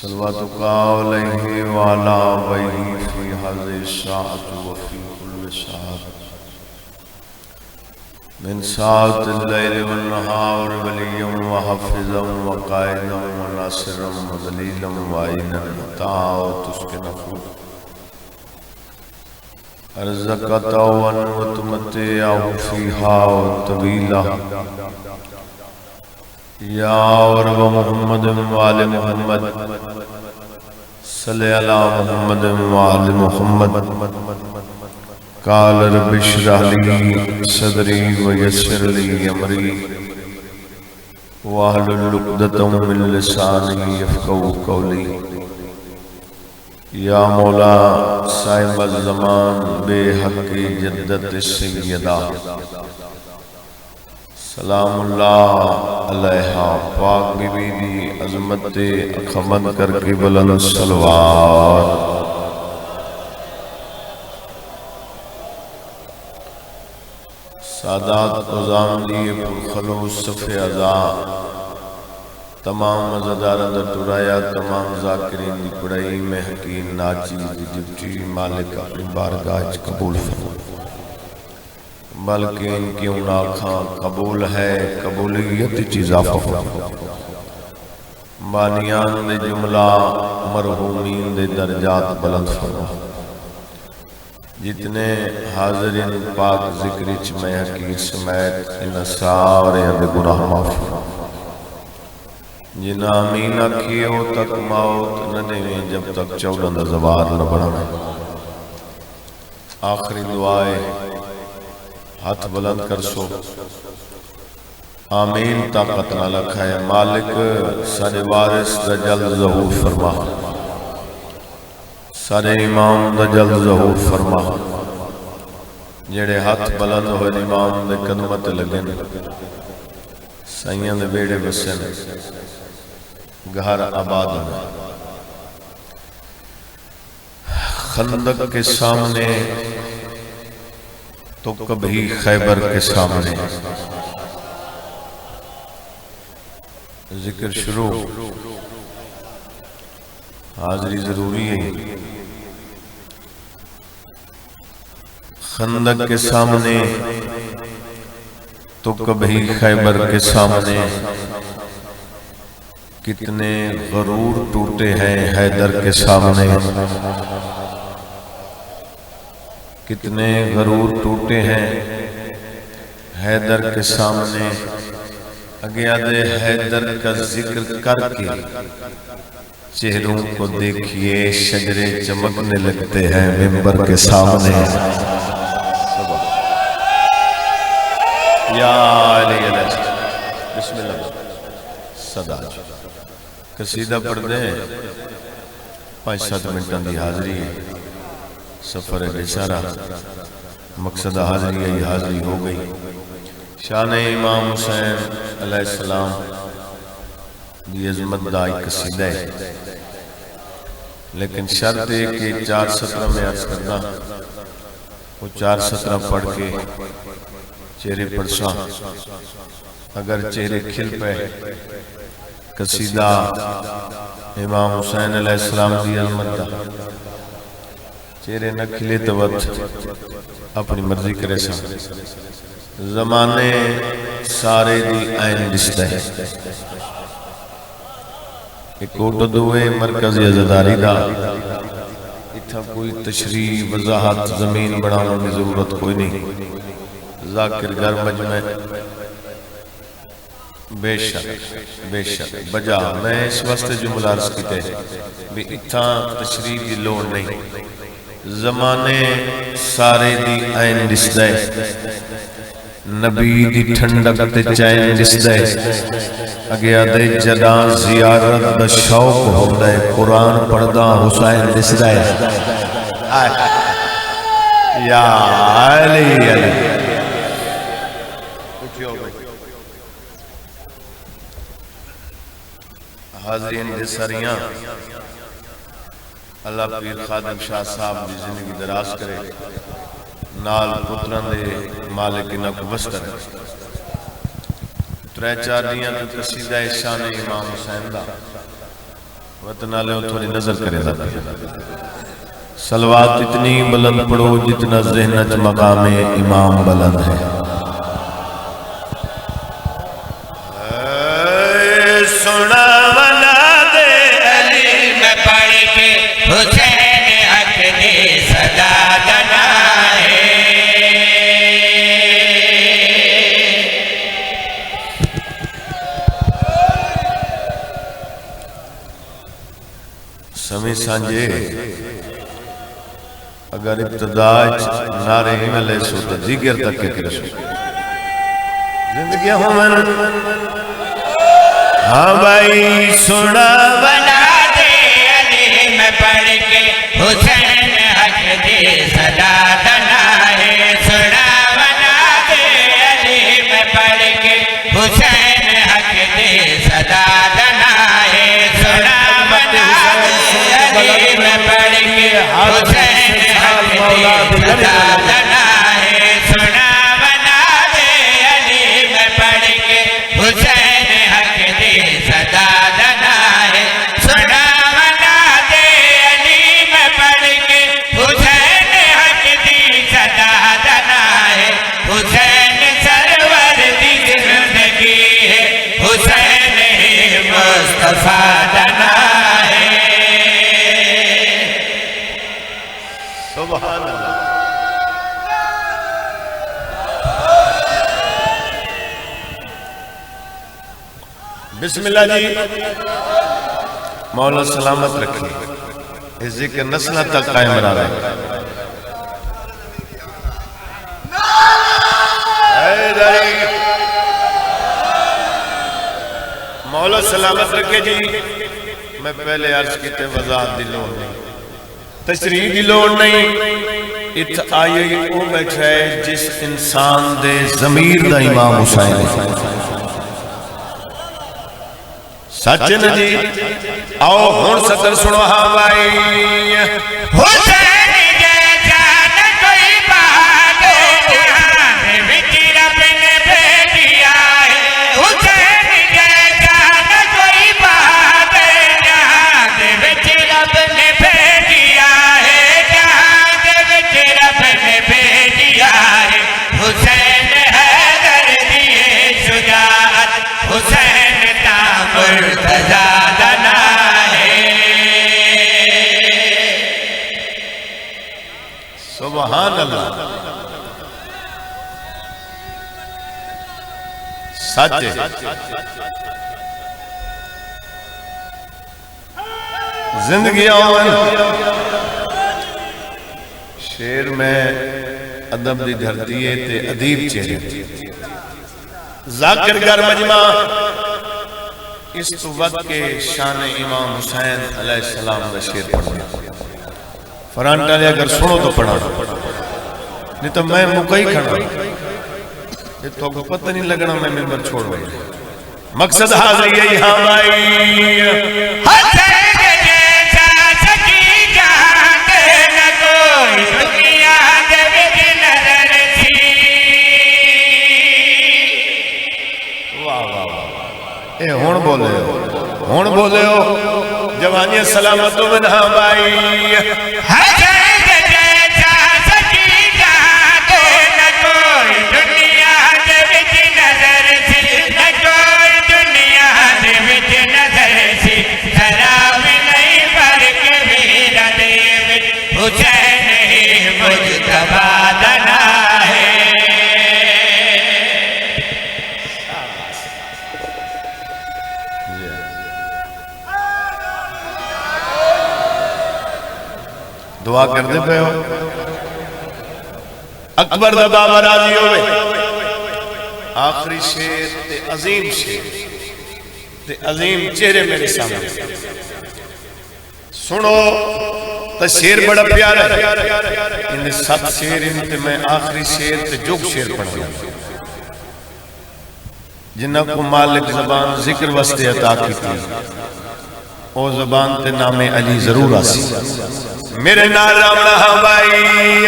صلواتك عليه وعلى آله في هذه الساعة وفي كل ساعة من ساعة الليل والنهار وليا وحفظا وقائدا وناصرا ودليلا وعينا متاعا وتسكنه أرزقك طوعا وتمتعه فيها طويلا يا رب محمد وآل محمد صل على محمد وآل محمد قال رب اشرح لي صدري ويسر لي أمري واحلل عقدة من لساني يفقهوا قولي یا مولا صاحب الزمان بے حق جدت سیدہ سلام اللہ علیہ پاک بی بی دی عظمت اخمد کر کے بلند صلوات سادات قضام دیئے پرخلوص صفحہ ازاں تمام مزداران در ترایا تمام ذاکرین دی پڑائی میں حقین ناچی دی جبچی مالک اپنی بارگاہ قبول فرما بلکہ ان کی اناکھاں قبول ہے قبولیت اضافہ فرما بانیان دے جملہ مرحومین دے درجات بلند فرما جتنے حاضرین پاک ذکرچ میں حقین سمیت ان سارے اندے گناہ معاف فرما جن آمین کیو تک موت نہ دیویں جب تک چولند زبار نہ بڑھائیں آخری دعائے ہاتھ بلند کر سو آمین طاقت نہ لکھائے مالک سارے وارث دا جلد ظہور فرما سارے امام دا جلد ظہور فرما جڑے ہاتھ بلند ہوئے امام دے قدمت لگن سائیاں دے بیڑے بسن گھر آباد ہونا خندق کے سامنے تو کبھی خیبر کے سامنے ذکر شروع حاضری ضروری ہے خندق کے سامنے تو کبھی خیبر کے سامنے کتنے غرور ٹوٹے ہیں حیدر کے سامنے کتنے غرور ٹوٹے ہیں حیدر کے سامنے اگیاد حیدر کا ذکر کر کے چہروں کو دیکھئے شجرے چمکنے لگتے ہیں ممبر کے سامنے یا علی علیہ بسم اللہ صدا قصیدہ پڑھ دیں 5-7 منٹان دی حاضری ہے سفر بیچارہ مقصد حاضری ہے یہ حاضری ہو گئی شان امام حسین علیہ السلام یہ عظمت دائی قصیدہ ہے لیکن شرط ہے کہ 4 سطرہ میں عرض کرنا وہ 4 سطرہ پڑھ کے چہرے پرساں اگر چہرے کھل پہ قصیدہ امام حسین علیہ السلام دی عظمت دا چہرے نہ کھلے تو وقت اپنی مرضی کرے سا زمانے سارے دی آئین دستا ہے ایک اوٹو دوئے مرکزی عزداری دا اتھا کوئی تشریح وضاحت زمین بڑھانے کی ضرورت کوئی نہیں ذاکر گر مجمع بے شک بجا میں اس وقت جملہ عرض کیتے بھی اتھا تشریح کی لوڑ نہیں زمانے سارے دی آئین دس دے نبی دی ٹھنڈک تے چین دس دے اگیا دے جدان زیارت دا شوق ہو دے قرآن پڑھدا حسین دس دے یا علی علی حاضرین دے سریاں اللہ پیر خادم شاہ صاحب دی زندگی دراز کرے نال پتران دے مالک انہ کو بس کرے 3-4 دیاں تو قصیدہ شان امام حسین دا وطنہ لے تھوڑی نظر کرے دا صلوات اتنی بلند پڑھو جتنا ذہنت مقام امام بلند ہے سنا ونا دے علی میں پڑھ کے حسین حق دی صدا دنا ہے سمی سانجے اگر ابتداج نعرے ہی میں لے سو تو دیگر تک کے کرسو زندگی ہوں میں ہاں بھائی سنا بنا دے علی میں پڑھ کے حسین حق دی صدا دنا ہے سنا بنا دے علی میں پڑھ کے حسین حق دی صدا دنا ہے سنا بنا دے علی میں پڑھ کے حسین حق دی صدا دنا ہے سنا بنا دے علی میں پڑھ کے حسین حق دی صدا دنا ہے سنا بنا دے علی میں پڑھ کے حسین حق دی صدا دنا ہے حسین سرور دی زندگی ہے حسین ہی مصطفیٰ دنا ہے سبحان اللہ بسم اللہ جی مولا سلامت رکھیں اس ذکر نسلہ تک قائم رہا ہے مولا سلامت رکھے جی میں پہلے عرض کیتے وضاحت دلوں نہیں تشریح دلوں نہیں ات آئے او بیٹھا ہے جس انسان دے ضمیر دا امام حسین ہے سچن جی آؤ ہون سطر سنو ہاں بھائی حسین جیسا نہ کوئی بہادر جہاں وچ رب نے بھیجیا ہے حسین جیسا نہ کوئی بہادر جہاں وچ رب نے بھیجیا ہے جہاں وچ رب نے بھیجیا ہے حسین حیدر دیے شجاعت حسین مرتضی دنا ہے سبحان اللہ سچ زندگی آن شیر میں ادب دی دھرتیے تے ادیب چہرے ذاکر گر مجمع اس وقت کے شان امام حسین علیہ السلام کا شیر پڑھنے فرانٹا لے اگر سنو تو پڑھا نہیں تو میں مکئی کھڑا یہ تو کو پتہ نہیں لگنا میں ممبر چھوڑ رہی مقصد حاضر یہی ہاں بھائی حسین جیسا سکی جہاں کے نہ کوئی دنیا دے وچ نظر سی واہ واہ واہ اے ہون بولے ہو جوانی سلامتوں میں ہاں بھائی حسین جیسا سکی جہاں کے نہ کوئی دنیا دے وچ نظر سی نہ کوئی دنیا دے وچ نظر سی ذرا بھی نہیں فرق میرا دے وچ حسین ہی مجتبیٰ دنا ہے دعا کر دے پہ ہو اکبر دا بابا راضی ہوئے آخری شیر تے عظیم شیر تے عظیم چہرے میرے سامنے سنو تو شیر بڑا پیارا ہے انہیں 7 شیر انتے میں آخری شیر تے جوگ شیر پڑھ گیا جنہ کو مالک زبان ذکر وستے عطا کی تھی او زبان تے نام علی ضرور آسی میرے نارا بڑھا بھائی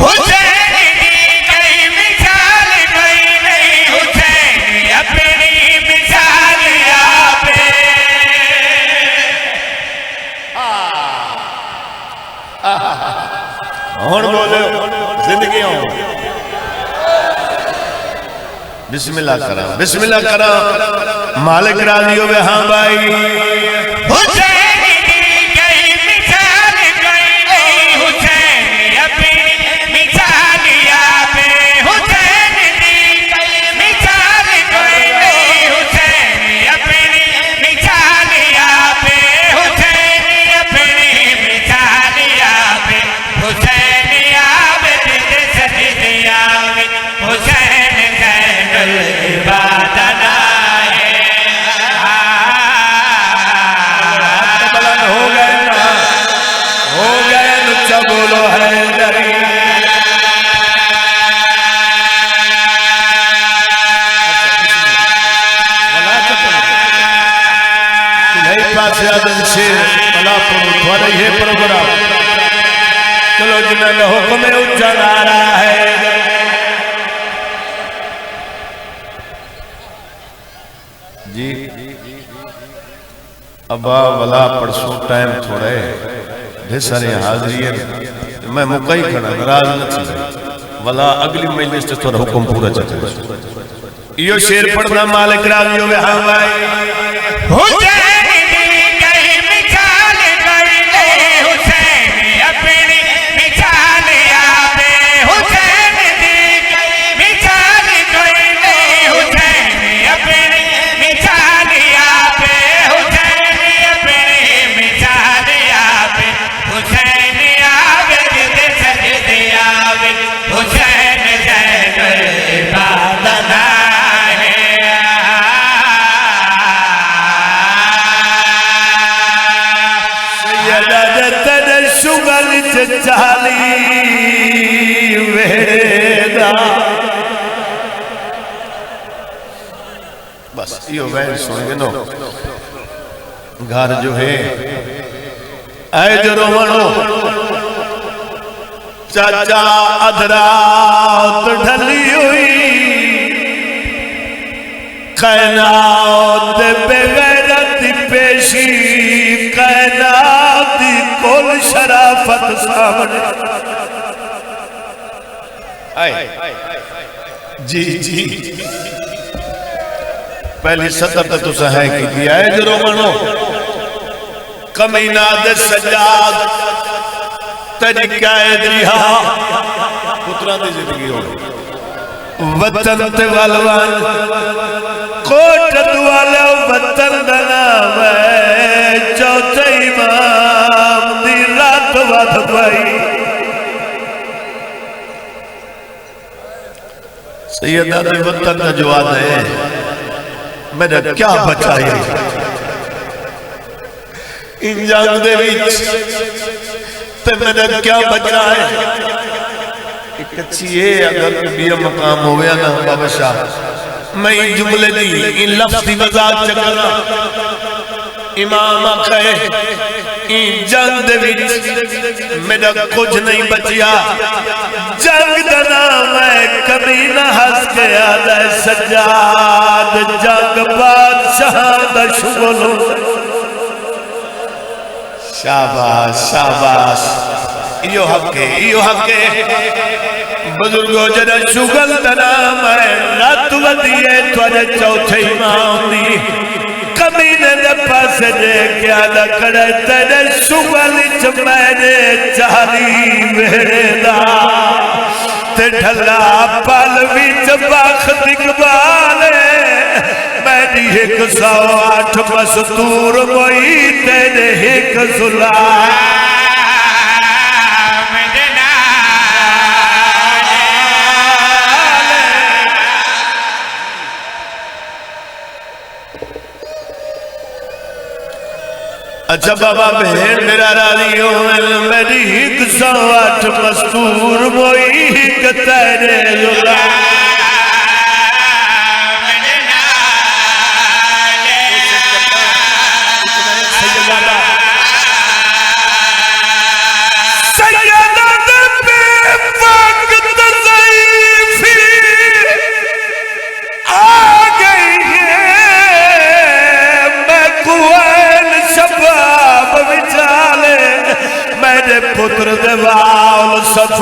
حسین کی کئی مثال کوئی نہیں حسین اپنی مثال آپ ہون بولے زندگی ہوں بسم اللہ کرا بسم اللہ کرا مالک راضی ہوئے ہاں بھائی حسین دی کئی مثال کوئی نہیں حسین اپنی مثال یابے حسین دی کئی مثال کوئی نہیں حسین اپنی مثال یابے حسین اپنی مثال یابے حسین یابے دل سجد یابے حسین زین العبادنا بولو حیدری تلہی پاس آدم شیر پلا پر تھوڑا یہ پروگرام چلو جنہاں نے حکم اچھا نارا ہے جی ابا ولا پرسوں ٹائم تھوڑے ڈھے سارے حاضری ہے میں مکئی کھڑا نراز نہ تھی ولا اگلی مجلس سے تھوڑا حکم پورا چکے یہ شیر پڑھنا مالک راضی ہوئے ہاں بھائی حسین دی کئی مثال کوئی نہیں حسین اپنی مثال یابے حسین دی کئی مثال کوئی نہیں حسین اپنی مثال یابے حسین اپنی مثال یابے حسین یابے دل سجد یابے حسین زین العبادنا شغل چالی ویدا بس یہ وین سوئیں گے نو گھر جو ہے اے جو رومنو چاچا ادرات ڈھلی ہوئی کائنات بغیرت پیشی کائنات کل شرافت سامنے آئے جی جی پہلی صدر تو سہائے کی دیا ہے جو رومنو کمینہ دے سجاد طریقہ دریہا پتران دی زندگی ہو وطن تے والوان کوٹ دوالے وطن دنام ہے چوتھے امام دی رات واد بائی سیدہ دے وطن کا جواد ہے میرا کیا بچائی ان جانگ دے بیچ تے میرا کیا بچائے ایک اچھی ہے اگر بیا مقام ہویا نا بابا شاہ میں جملے دی ان لفظی وضاحت چکرنا امام آکھے ان جنگ دے بیچ میرا کچھ نہیں بچیا جنگ دنا میں کبھی نہ ہس کے آدھے سجاد جنگ بادشاہ دا شغلوں شاباش شاباش ایو حق ہے بزرگو جنہ شغل دنام ہے رات ودیے توڑے چوتھے امام دی کمینے دے پاس دے کیا لکڑے تیرے شغل چمینے چالی میرے دا تے ڈھلا پالوی چباخ دکبالے میری 108 مستور موئی تیرے ایک ظلام اچھا بابا بہن میرا راضی ہو میری 108 مستور موئی ایک تیرے ظلام پتر دیوال صف